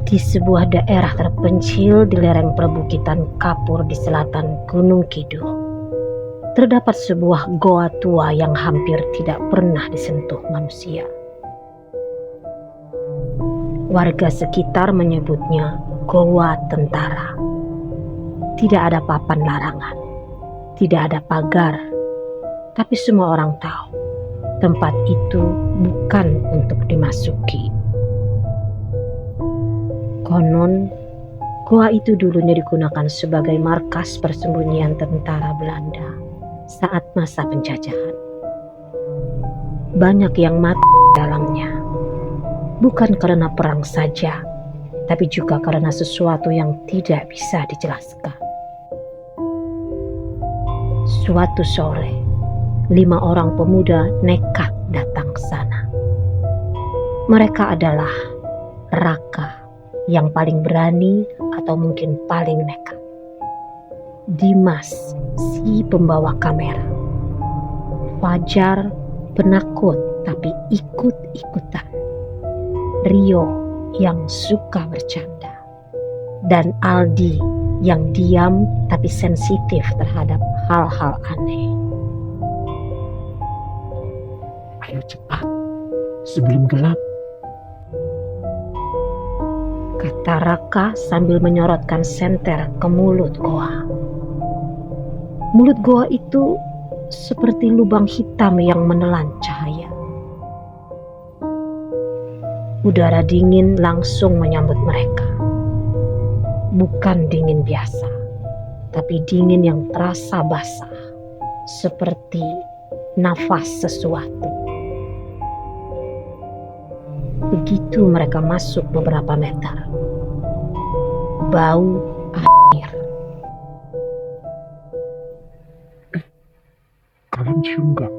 Di sebuah daerah terpencil di lereng perbukitan kapur di selatan Gunung Kidul, terdapat sebuah goa tua yang hampir tidak pernah disentuh manusia. Warga sekitar menyebutnya goa tentara. Tidak ada papan larangan, tidak ada pagar, tapi semua orang tahu tempat itu bukan untuk dimasuki. Konon, goa itu dulunya digunakan sebagai markas persembunyian tentara Belanda saat masa penjajahan. Banyak yang mati di dalamnya, bukan karena perang saja, tapi juga karena sesuatu yang tidak bisa dijelaskan. Suatu sore, 5 orang pemuda nekat datang ke sana. Mereka adalah Raka, yang paling berani atau mungkin paling nekat, Dimas, si pembawa kamera, Fajar, penakut tapi ikut-ikutan, Rio yang suka bercanda, dan Aldi yang diam tapi sensitif terhadap hal-hal aneh. Ayo cepat, sebelum gelap, kata Raka sambil menyorotkan senter ke mulut goa. Mulut goa itu seperti lubang hitam yang menelan cahaya. Udara dingin langsung menyambut mereka. Bukan dingin biasa, tapi dingin yang terasa basah, seperti nafas sesuatu. Begitu mereka masuk beberapa meter, bau air. kalian cium gak?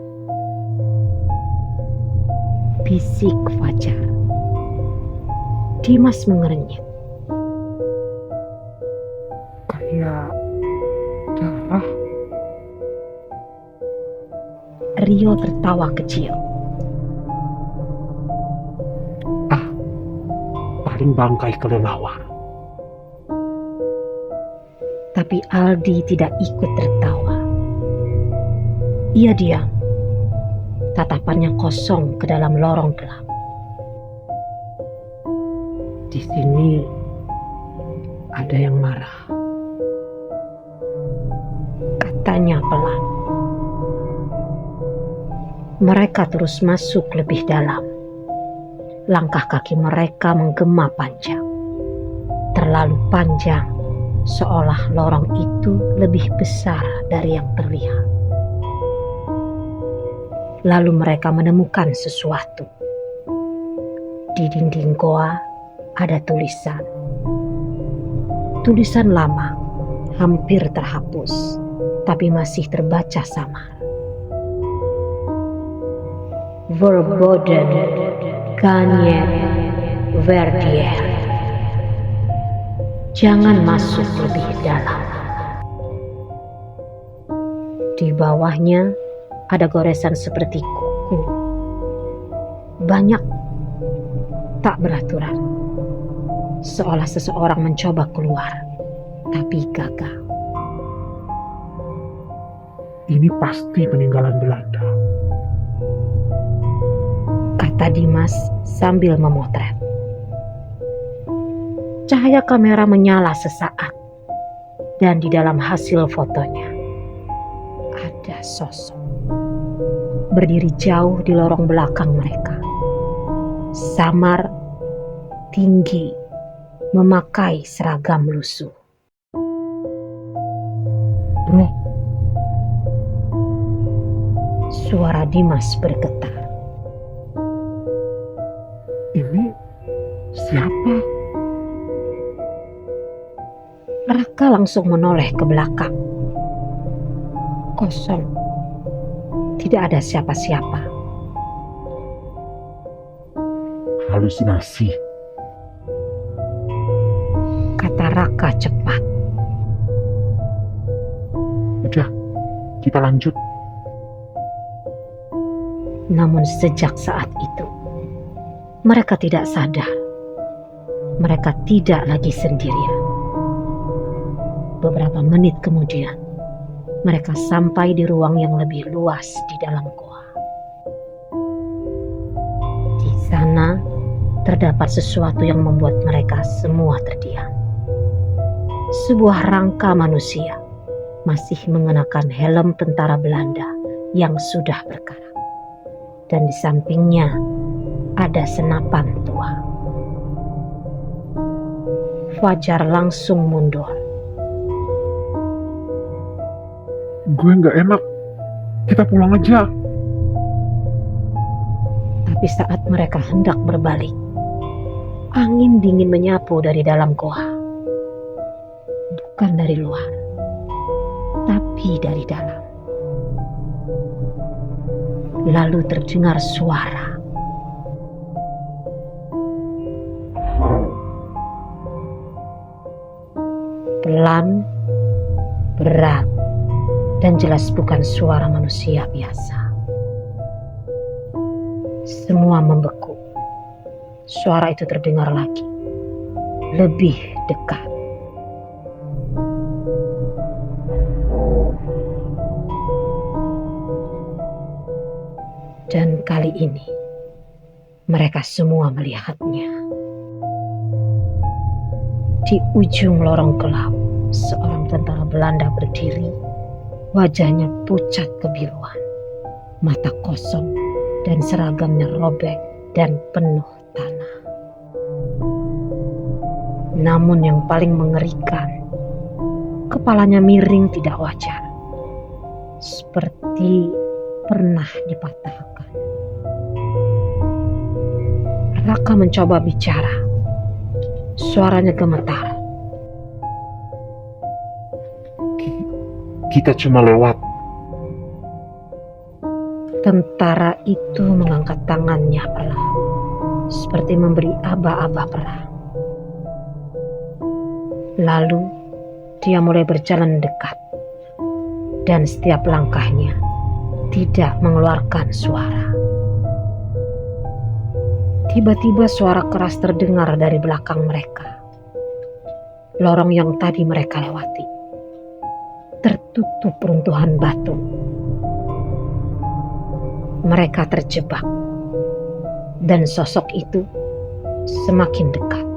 Bisik Fajar. Dimas mengernyit. Kayak darah. Rio tertawa kecil. Paling bangkai kelelawar. Tapi Aldi tidak ikut tertawa. Ia diam. Tatapannya kosong ke dalam lorong gelap. Di sini ada yang marah, katanya pelan. Mereka terus masuk lebih dalam. Langkah kaki mereka menggema panjang. Terlalu panjang, seolah lorong itu lebih besar dari yang terlihat. Lalu mereka menemukan sesuatu. Di dinding goa ada tulisan. Tulisan lama, hampir terhapus, tapi masih terbaca samar. Verboden Ganye Verdier. Jangan masuk lebih dalam. Di bawahnya ada goresan seperti kuku. Banyak, tak beraturan. Seolah seseorang mencoba keluar, tapi gagal. ini pasti peninggalan Belanda. Kata Dimas sambil memotret. Cahaya kamera menyala sesaat, dan di dalam hasil fotonya ada sosok berdiri jauh di lorong belakang mereka. Samar, tinggi, memakai seragam lusuh. Bro, Suara Dimas bergetar. ini siapa? Raka langsung menoleh ke belakang. Kosong. Tidak ada siapa-siapa. Halusinasi. Kata Raka cepat. Udah, kita lanjut. Namun sejak saat itu, mereka tidak sadar. mereka tidak lagi sendirian. Beberapa menit kemudian, mereka sampai di ruang yang lebih luas di dalam goa. Di sana terdapat sesuatu yang membuat mereka semua terdiam. Sebuah rangka manusia masih mengenakan helm tentara Belanda yang sudah berkarat, dan di sampingnya ada senapan tua. Fajar langsung mundur. Gue nggak enak. Kita pulang aja. Tapi saat mereka hendak berbalik, angin dingin menyapu dari dalam goa. Bukan dari luar, tapi dari dalam. Lalu terdengar suara. Pelan, berat, dan jelas bukan suara manusia biasa. Semua membeku. Suara itu terdengar lagi, lebih dekat. Dan kali ini, mereka semua melihatnya. Di ujung lorong gelap, seorang tentara Belanda berdiri. Wajahnya pucat kebiruan, mata kosong, dan seragamnya robek dan penuh tanah. Namun yang paling mengerikan, kepalanya miring tidak wajar, seperti pernah dipatahkan. Raka mencoba bicara, suaranya gemetar. Kita cuma lewat. Tentara itu mengangkat tangannya perlahan, seperti memberi aba-aba perang. Lalu dia mulai berjalan dekat, dan setiap langkahnya tidak mengeluarkan suara. Tiba-tiba suara keras terdengar dari belakang mereka. Lorong yang tadi mereka lewati tertutup runtuhan batu. Mereka terjebak, dan sosok itu semakin dekat.